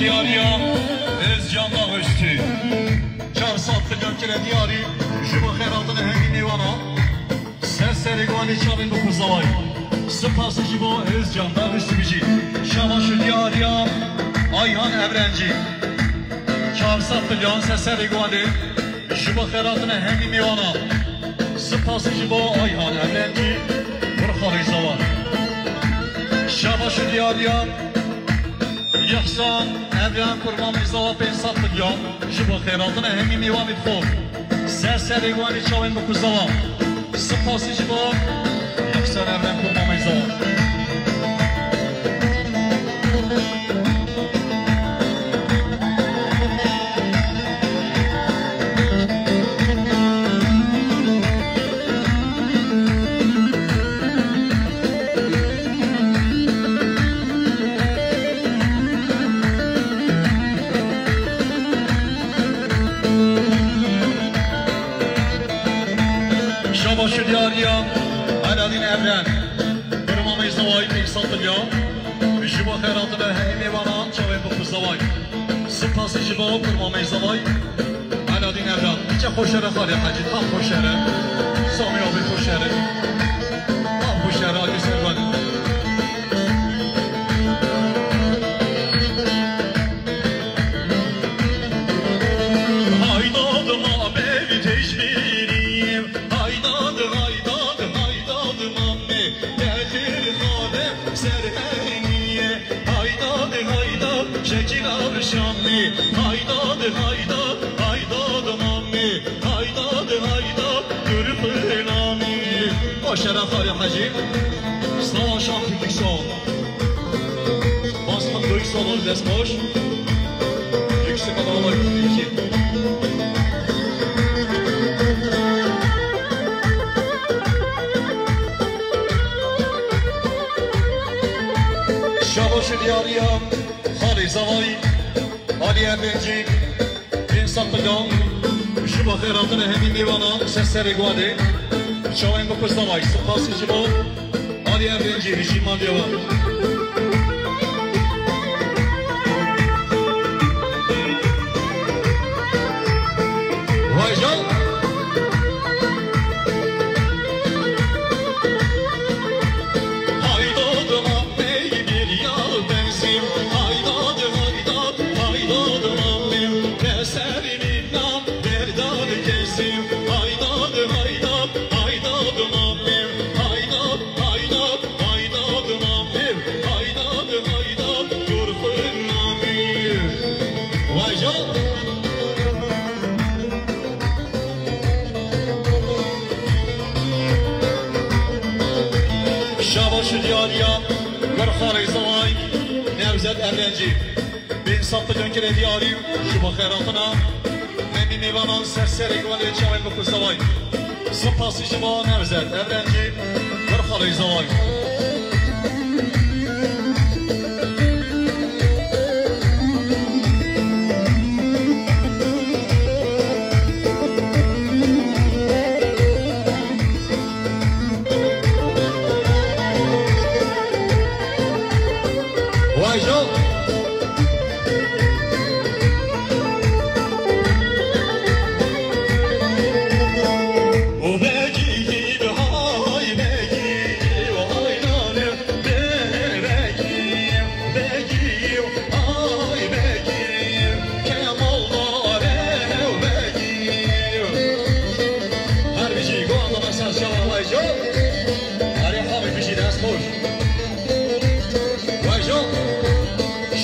دیاریم از جامعه هستی 400 میلیون کل دیاری شما خیراتن هنگی نیوانا سرسرگانی چاوین بو کزاوی سپاس جیبا از جامعه هستی بیجی شما شو دیاریم آیهان ابرنجی 400 میلیون سرسرگانی شما خیراتن هنگی نیوانا سپاس جیبا آیهان ابرنجی برخاری زوان شما شو دیاریم یحسان ابران قربان میزوا 500 میلیون شما خیراتن همی میوامید خوب سرسرگانی چاوین بو کزاوی سپاس جیبا یحسان ابران قربان میزوا شو دیاریم علادین ابران برمام ازدواج 500 میلیون شما خیرات به همین میوانان چاوین بو کزاوی سپاس شما برمام ازدواج علادین ابران چه خوشره خالی حاجی tam خوشره سامی آبی خوشره tam خوشره آگی سربان Haydad haydad haydad mami haydad haydad gürfenami Başara xari hacim Savaşan kütük son Basman döyük solur desmoş Yüksek adalar kütük Şabaşı diyariyam Xali zavayı Ali Erbenci 500 میلیون شما خیراتن همین میوانان سرسرگانی چاوین بو کزاوی سپاس شما Ali Erbenci رژیم مالیوان وای جان شاباش دیاریم برخاری زوای نوزد ابرنجی 500 میلیون کل دیاریم شما خیراتنا همی میوانان سرسرگانی چاوین بو کزاوی سپاس شما نوزد ابرنجی برخاری زوای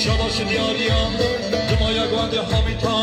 شاباش دیاریم دمایا گوانده حامی تا